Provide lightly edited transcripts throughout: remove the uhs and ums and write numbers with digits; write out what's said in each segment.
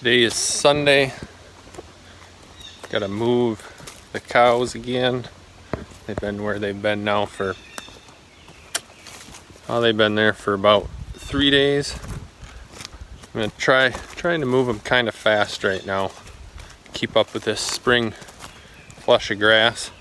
Today is Sunday. Gotta move the cows again. They've been where they've been now for, they've been there for about 3 days. I'm gonna trying to move them kind of fast right now. Keep up with this spring flush of grass.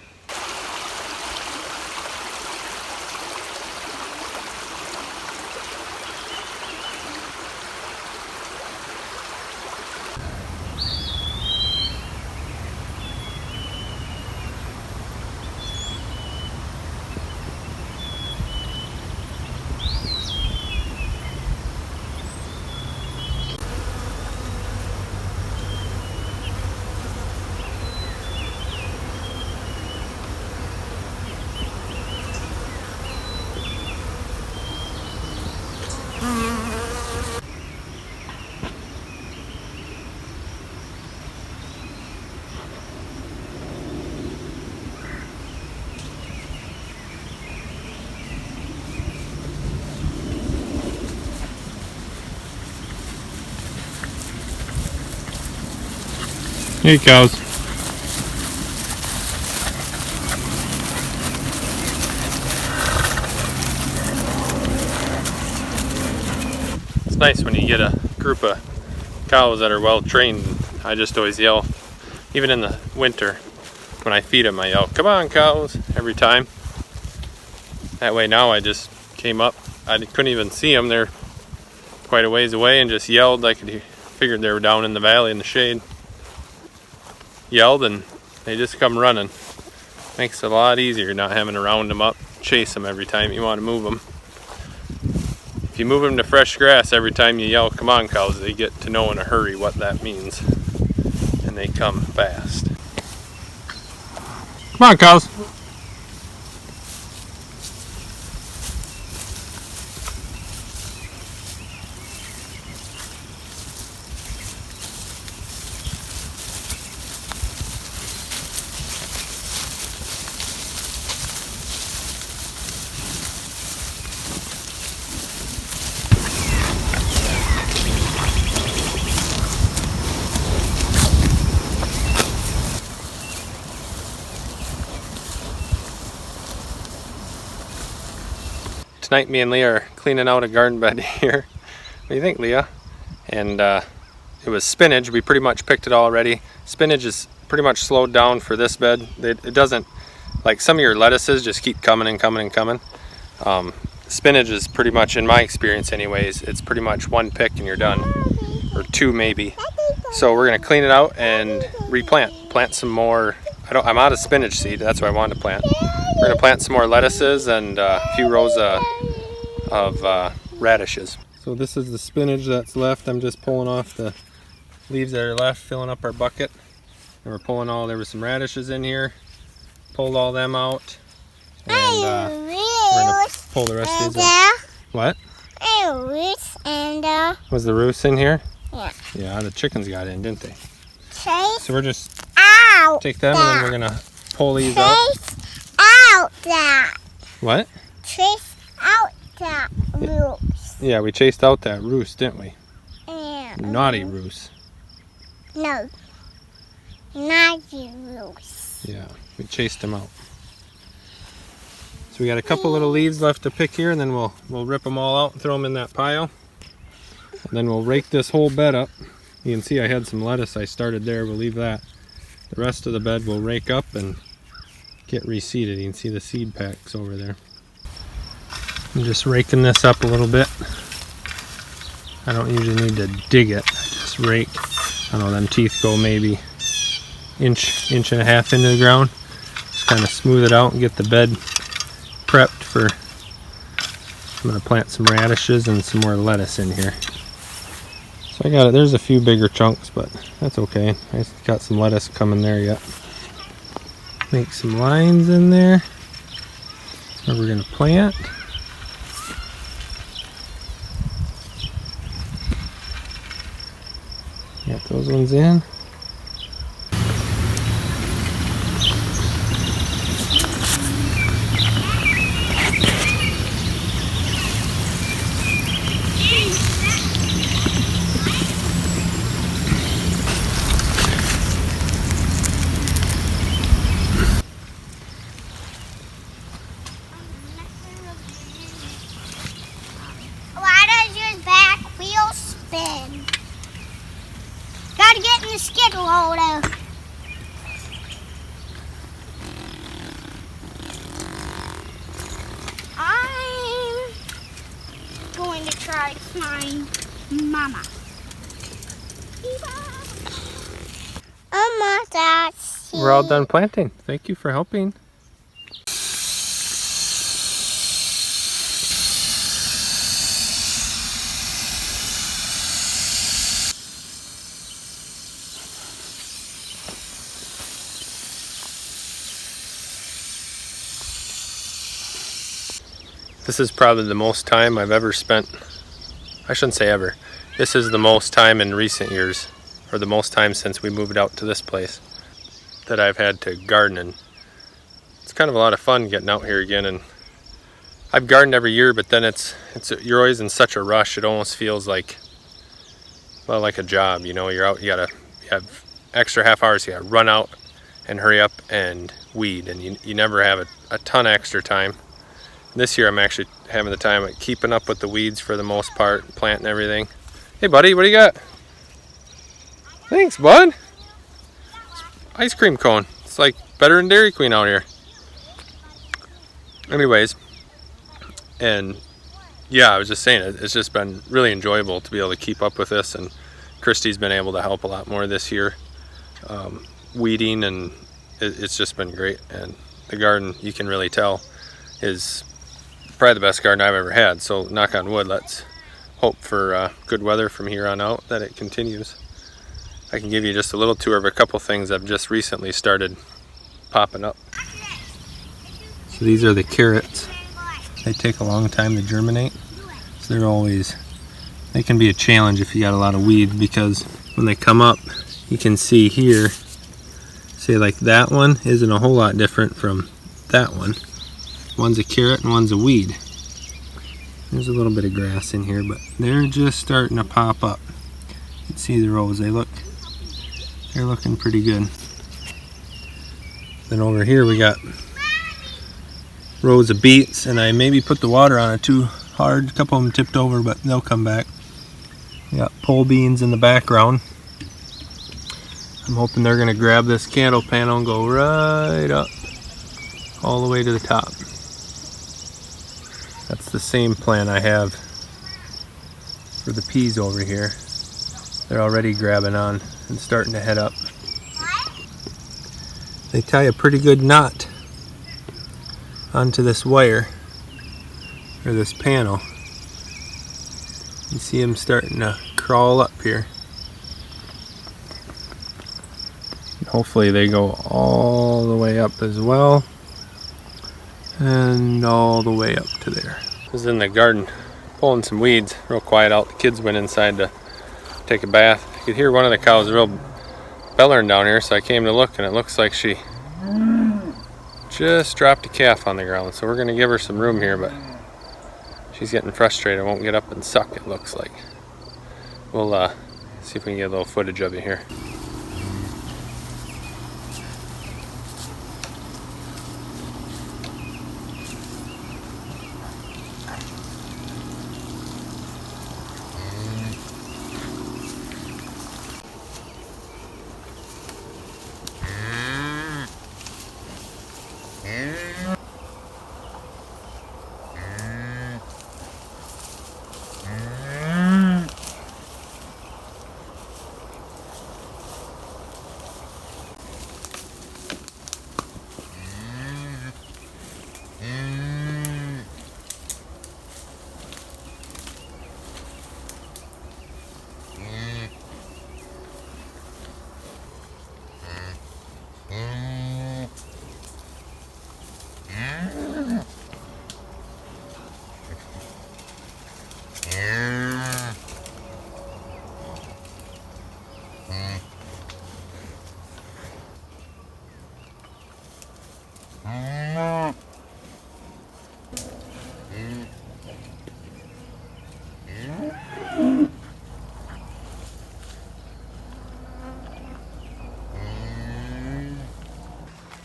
Hey cows. It's nice when you get a group of cows that are well trained. I just always yell, even in the winter when I feed them, I yell, "Come on cows," every time. That way now I just came up, I couldn't even see them, they're quite a ways away, and just yelled. I figured they were down in the valley in the shade. Yelled and they just come running. Makes it a lot easier not having to round them up, chase them every time you want to move them. If you move them to fresh grass every time you yell, "Come on cows," they get to know in a hurry what that means, and they come fast. Come on cows. Tonight me and Leah are cleaning out a garden bed here. What do you think, Leah? And it was spinach. We pretty much picked it all already. Spinach is pretty much slowed down for this bed. It doesn't, like some of your lettuces just keep coming and coming and coming. Spinach is pretty much, in my experience anyways, it's pretty much one pick and you're done, or two maybe. So we're gonna clean it out and plant some more. I'm out of spinach seed, that's what I wanted to plant. We're gonna plant some more lettuces and a few rows of radishes. So this is the spinach that's left. I'm just pulling off the leaves that are left, filling up our bucket. And we're pulling there was some radishes in here. Pulled all them out. And we're gonna pull the rest of these out. What? Was the roost in here? Yeah. Yeah, the chickens got in, didn't they? Chase So we're just out take them and then we're gonna pull these out. Chase out that. What? Chase out that roost. Yeah, we chased out that roost, didn't we? Yeah. Naughty roost. No. Naughty roost. Yeah, we chased them out. So we got a couple little leaves left to pick here, and then we'll rip them all out and throw them in that pile. And then we'll rake this whole bed up. You can see I had some lettuce I started there. We'll leave that. The rest of the bed we'll rake up and get reseeded. You can see the seed packs over there. I'm just raking this up a little bit. I don't usually need to dig it. I just rake. I don't know, them teeth go maybe inch and a half into the ground. Just kind of smooth it out and get the bed prepped for. I'm going to plant some radishes and some more lettuce in here. So I got it. There's a few bigger chunks, but that's okay. I got some lettuce coming there yet. Make some lines in there where we're going to plant. Got those ones in. in. Gotta get in the skid loader. I'm going to try to find Mama. Almost at sea. We're all done planting. Thank you for helping. This is probably the most time I've ever spent. I shouldn't say ever. This is the most time in recent years, or the most time since we moved out to this place, that I've had to garden. And it's kind of a lot of fun getting out here again. And I've gardened every year, but then you're always in such a rush. It almost feels like, well, like a job. You know, you're out. You have extra half hours. You gotta run out and hurry up and weed, and you never have a ton of extra time. This year I'm actually having the time of keeping up with the weeds for the most part, planting everything. Hey buddy, what do you got? Thanks, bud. Ice cream cone. It's like better than Dairy Queen out here. Anyways, and yeah, I was just saying, it's just been really enjoyable to be able to keep up with this, and Christy's been able to help a lot more this year, weeding, and it's just been great. And the garden, you can really tell, is probably the best garden I've ever had. So knock on wood, let's hope for good weather from here on out, that it continues. I can give you just a little tour of a couple things I've just recently started popping up. So these are the carrots. They take a long time to germinate. So they can be a challenge if you got a lot of weeds, because when they come up, you can see here, say like that one isn't a whole lot different from that one. One's a carrot and one's a weed. There's a little bit of grass in here, but they're just starting to pop up. You can see the rows. They're looking pretty good. Then over here we got rows of beets, and I maybe put the water on it too hard. A couple of them tipped over, but they'll come back. We got pole beans in the background. I'm hoping they're gonna grab this candle panel and go right up all the way to the top. That's the same plan I have for the peas over here. They're already grabbing on and starting to head up. They tie a pretty good knot onto this wire, or this panel. You see them starting to crawl up here. And hopefully they go all the way up as well, and all the way up to there. I was in the garden pulling some weeds, real quiet out. The kids went inside to take a bath. I could hear one of the cows real bellering down here, so I came to look, and it looks like she just dropped a calf on the ground. So we're gonna give her some room here, but she's getting frustrated, won't get up and suck, it looks like. We'll see if we can get a little footage of it here.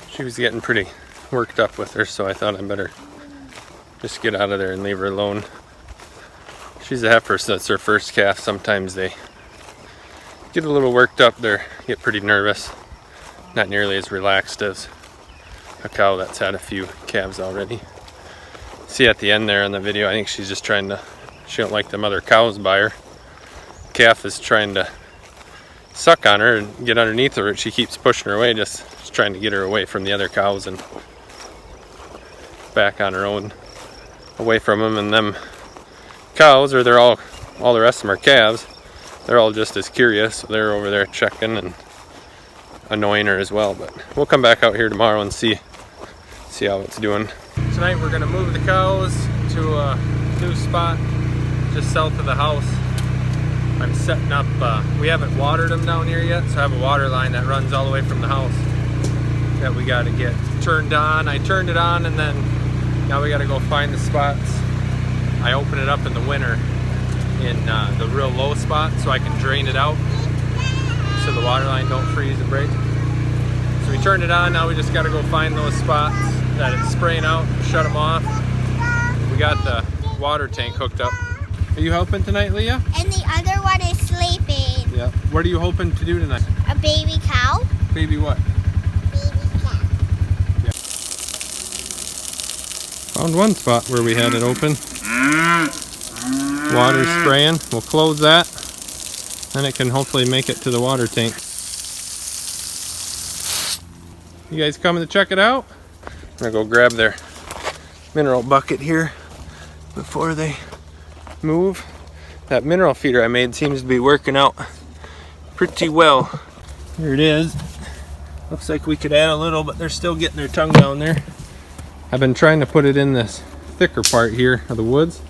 She was getting pretty worked up with her, so I thought I better just get out of there and leave her alone. She's a heifer, so that's her first calf. Sometimes they get a little worked up. They get pretty nervous. Not nearly as relaxed as a cow that's had a few calves already. See at the end there in the video, I think she's just trying to, she don't like them other cows by her. Calf is trying to suck on her and get underneath her. She keeps pushing her away, just trying to get her away from the other cows and back on her own, away from them. And them cows, or they're all the rest of them are calves, they're all just as curious. So they're over there checking and annoying her as well. But we'll come back out here tomorrow and see how it's doing. Tonight we're gonna move the cows to a new spot just south of the house. I'm setting up, we haven't watered them down here yet, so I have a water line that runs all the way from the house that we gotta get turned on. I turned it on, and then now we gotta go find the spots. I open it up in the winter in the real low spot so I can drain it out so the water line don't freeze and break. So we turned it on, now we just gotta go find those spots that it's spraying out, shut them off. We got the water tank hooked up. Are you helping tonight, Leah? And the other one is sleeping. Yeah. What are you hoping to do tonight? A baby cow. Baby what? Baby cow. Yeah. Found one spot where we had it open. Water's spraying. We'll close that. Then it can hopefully make it to the water tank. You guys coming to check it out? I'm gonna go grab their mineral bucket here before they move. That mineral feeder I made seems to be working out pretty well. Here it is. Looks like we could add a little, but they're still getting their tongue down there. I've been trying to put it in this thicker part here of the woods.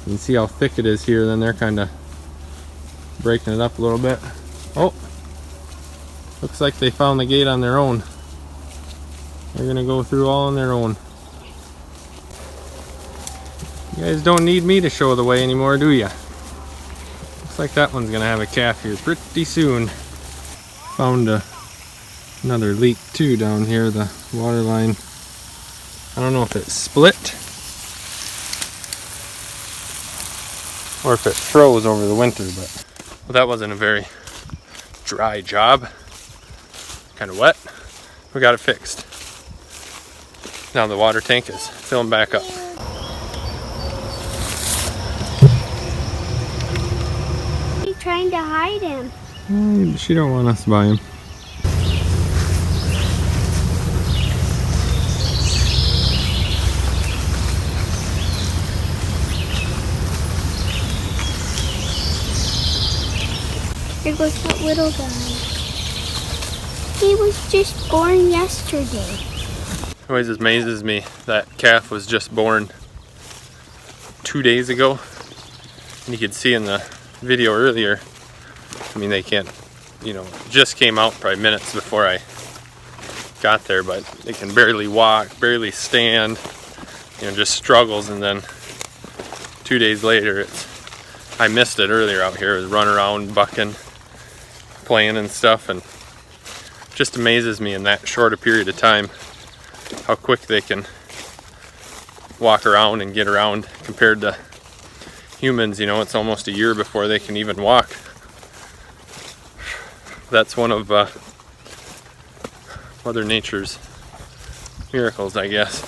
You can see how thick it is here, then they're kind of breaking it up a little bit. Oh, looks like they found the gate on their own. They're gonna go through all on their own. You guys don't need me to show the way anymore, do ya? Looks like that one's gonna have a calf here pretty soon. Found another leak too down here, the water line. I don't know if it's split or if it froze over the winter, but well, that wasn't a very dry job. Kind of wet. We got it fixed. Now the water tank is filling back up. Trying to hide him. She don't want us by him. There goes that little guy. He was just born yesterday. It always amazes me that calf was just born 2 days ago. And you could see in the video earlier, I mean, they can't, you know, just came out probably minutes before I got there, but they can barely walk, barely stand, you know, just struggles. And then 2 days later, I missed it earlier out here. It was running around, bucking, playing and stuff, and just amazes me in that short a period of time how quick they can walk around and get around compared to humans. You know, it's almost a year before they can even walk. That's one of Mother Nature's miracles, I guess.